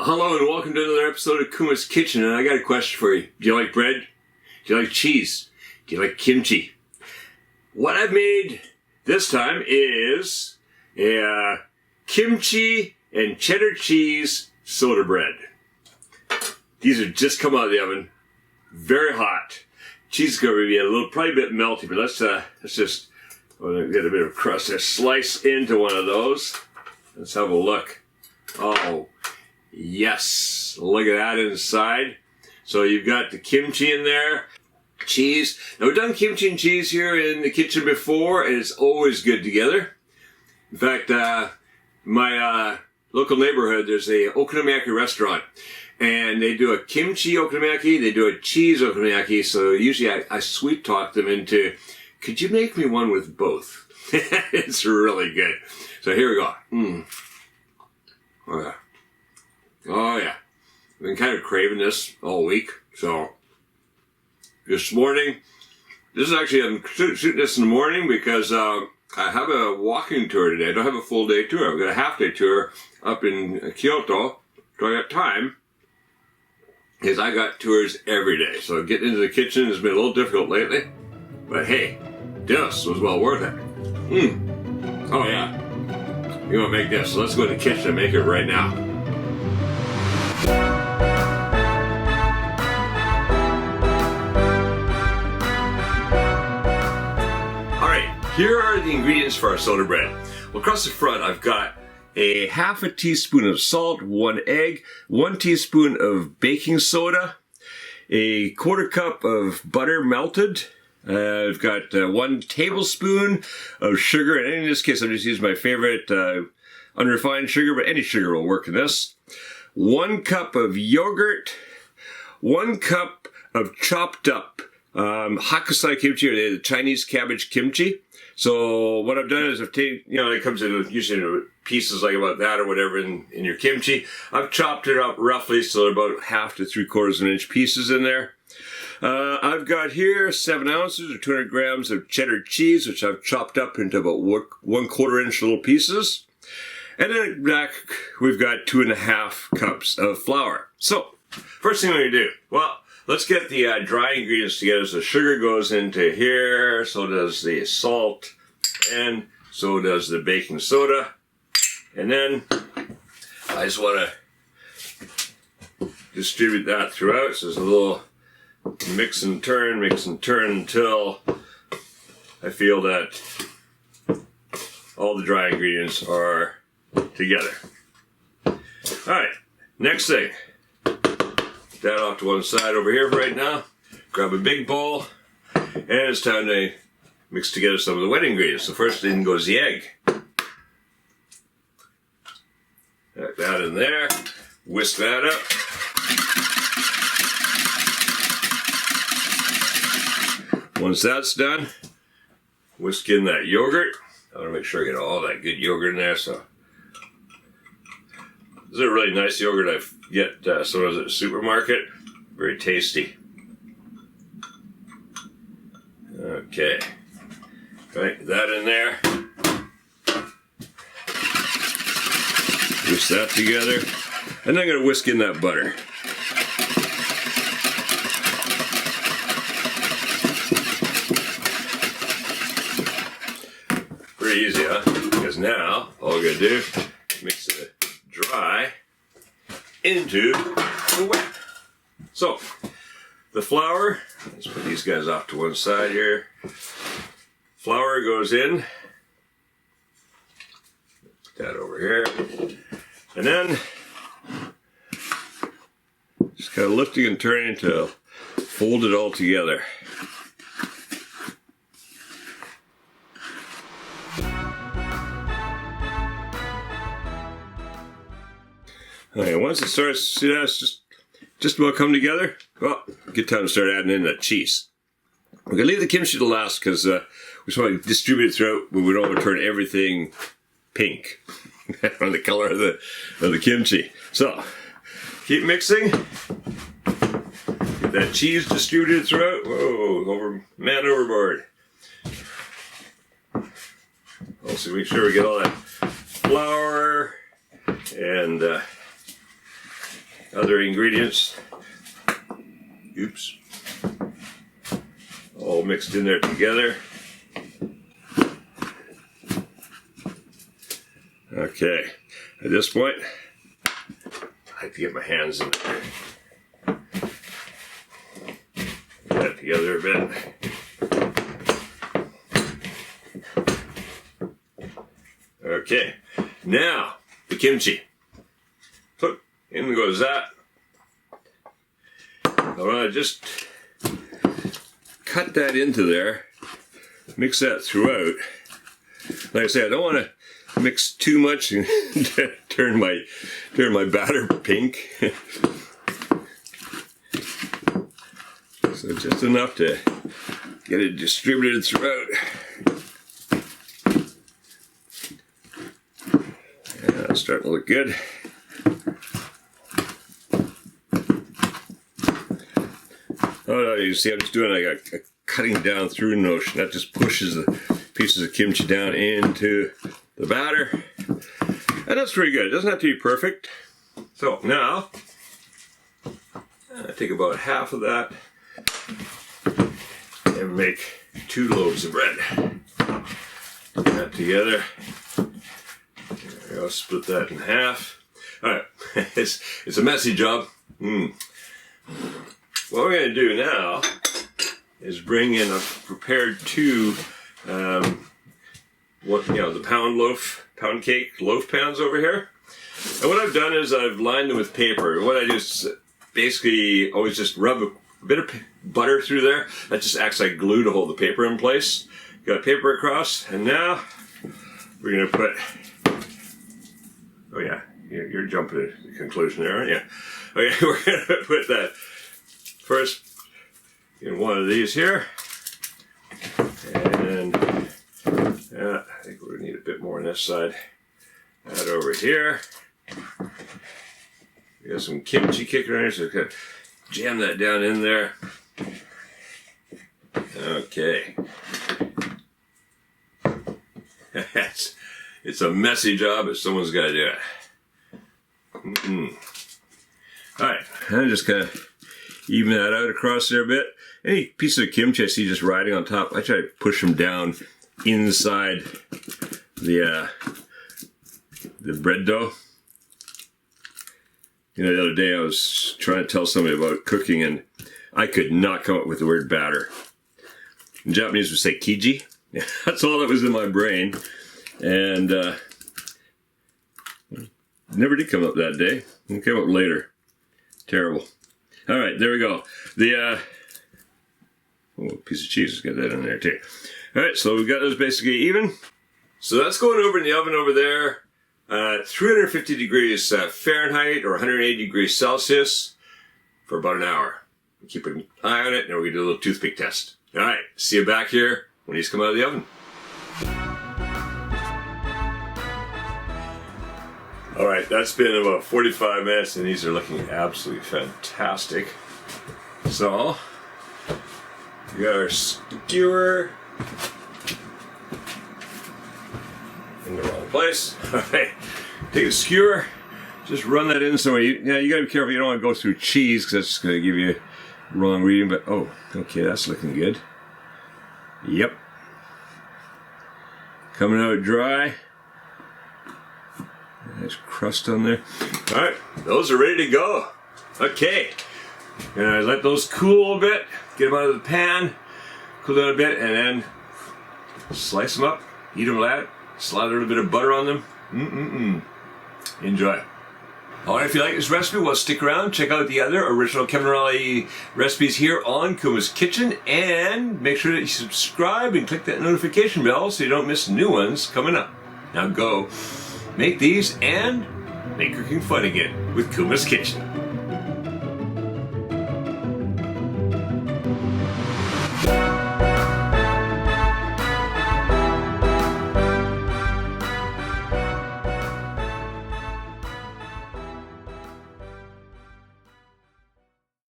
Hello and welcome to another episode of Kuma's Kitchen, and I got a question for you. Do you like bread? Do you like cheese? Do you like kimchi? What I've made this time is a kimchi and cheddar cheese soda bread. These have just come out of the oven, very hot. Cheese is going to be probably a bit melty, but let's just get a bit of crust there. Slice into one of those. Let's have a look. Oh, yes. Look at that inside. So you've got the kimchi in there. Cheese. Now we've done kimchi and cheese here in the kitchen before, and it's always good together. In fact, my local neighborhood, there's a okonomiyaki restaurant, and they do a kimchi okonomiyaki, they do a cheese okonomiyaki, so usually I sweet talk them into, could you make me one with both? It's really good. So here we go. Oh yeah. Oh yeah. I've been kind of craving this all week, so this morning, this is actually, I'm shooting this in the morning because I have a walking tour today. I don't have a full day tour. I've got a half day tour up in Kyoto, so I got time, because I got tours every day. So getting into the kitchen has been a little difficult lately, but hey, this was well worth it. Oh yeah. You want to make this, so let's go to the kitchen and make it right now. Here are the ingredients for our soda bread. Well, across the front, I've got a half a teaspoon of salt, 1 egg, 1 teaspoon of baking soda, a 1/4 cup of butter melted. I've got 1 tablespoon of sugar, and in this case, I'm just using my favorite unrefined sugar, but any sugar will work in this. 1 cup of yogurt, 1 cup of chopped up hakusai kimchi, or the Chinese cabbage kimchi. So what I've done is I've taken, it comes in usually in pieces like about that or whatever in your kimchi. I've chopped it up roughly, so they're about 1/2 to 3/4 inch pieces in there. I've got here 7 ounces or 200 grams of cheddar cheese, which I've chopped up into about 1/4 inch little pieces. And then back, we've got 2.5 cups of flour. So, first thing I'm going to do, well, let's get the dry ingredients together. So sugar goes into here, so does the salt, and so does the baking soda. And then I just want to distribute that throughout. So there's a little mix and turn until I feel that all the dry ingredients are together. All right, next thing. That off to one side over here for right now. Grab a big bowl, and it's time to mix together some of the wet ingredients. The first thing goes the egg. Pack that in there, whisk that up. Once that's done, whisk in that yogurt. I want to make sure I get all that good yogurt in there. So this is a really nice yogurt I get sometimes at the supermarket. Very tasty. Okay. Right, that in there. Whisk that together. And then I'm going to whisk in that butter. Pretty easy, huh? Because now, all we're going to do, mix it dry into the wet. So, the flour, let's put these guys off to one side here. Flour goes in. Put that over here. And then, just kind of lifting and turning to fold it all together. Okay, once it starts, see that it's just about come together, well, good time to start adding in that cheese. We're going to leave the kimchi to last because we just want to distribute it throughout, but we don't want to turn everything pink on the color of the kimchi. So, keep mixing. Get that cheese distributed throughout. Whoa, man overboard. Also make sure we get all that flour and other ingredients. Oops. All mixed in there together. Okay, at this point, I have to get my hands in there. Put that together a bit. Okay, now the kimchi. Look, in goes that. I want to just cut that into there, mix that throughout. Like I say, I don't want to mix too much and turn my batter pink. So just enough to get it distributed throughout. Yeah, it's starting to look good. Oh no, you see I'm just doing like a cutting down through notion. That just pushes the pieces of kimchi down into the batter. And that's pretty good. It doesn't have to be perfect. So now, I take about half of that and make 2 loaves of bread. Put that together. I'll split that in half. Alright, it's a messy job. What we're going to do now is bring in, I've prepared 2 the pound cake loaf pans over here. And what I've done is I've lined them with paper. What I do is basically always just rub a bit of butter through there. That just acts like glue to hold the paper in place. Got paper across, and now we're going to put, oh yeah, you're jumping to the conclusion there, aren't you? Okay, we're going to put that first in one of these here. And I think we're going to need a bit more on this side. That over here. We got some kimchi kicking around here, so we're going to jam that down in there. Okay. It's a messy job, but someone's got to do it. Alright, I'm just kind of even that out across there a bit. Any piece of kimchi I see just riding on top, I try to push them down inside the bread dough. You know, the other day I was trying to tell somebody about cooking and I could not come up with the word batter. In Japanese we say kiji. That's all that was in my brain. And never did come up that day. It came up later. Terrible. All right, there we go. The piece of cheese, get that in there too. All right, so we've got those basically even. So that's going over in the oven over there, 350 degrees Fahrenheit or 180 degrees Celsius for about an hour. Keep an eye on it, and we're gonna do a little toothpick test. All right, see you back here when these come out of the oven. All right, that's been about 45 minutes, and these are looking absolutely fantastic. So, we got our skewer in the wrong place. All right, take a skewer, just run that in somewhere. You gotta be careful. You don't want to go through cheese because that's just gonna give you wrong reading. But oh, okay, that's looking good. Yep, coming out dry. Nice crust on there. All right, those are ready to go. Okay, gonna let those cool a bit. Get them out of the pan, cool down a bit, and then slice them up. Eat them like that. Slather a little bit of butter on them. Enjoy. Alright, if you like this recipe, well, stick around. Check out the other original Kevin Raleigh recipes here on Kuma's Kitchen. And make sure that you subscribe and click that notification bell so you don't miss new ones coming up. Now go make these and make cooking fun again with Kuma's Kitchen.